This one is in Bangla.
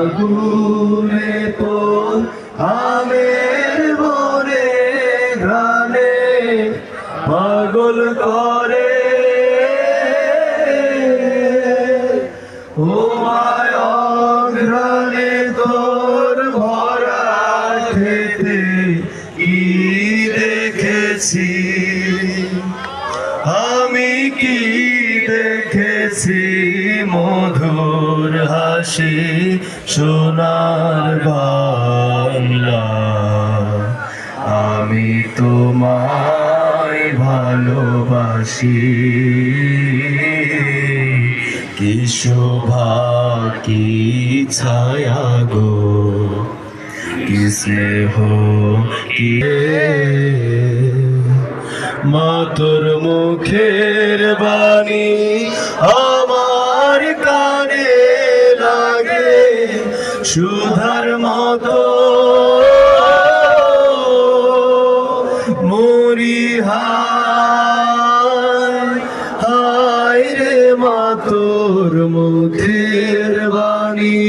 আগুনে তো আমের বনে ঘ্রাণে পাগল করে ও মায় অঘ্রাণে তোর ভরা খেতে কি দেখেছি আমি কি দেখেছি মধুর হাসি সোনার বাংলা আমি তোমায় ভালোবাসি কি শোভা কি ছায়া গো কি স্নেহ কি মা তোর মুখের বাণী আমার কানে লাগে সুধার মতো মরি হায় হায় রে মা তোর মুখের বাণী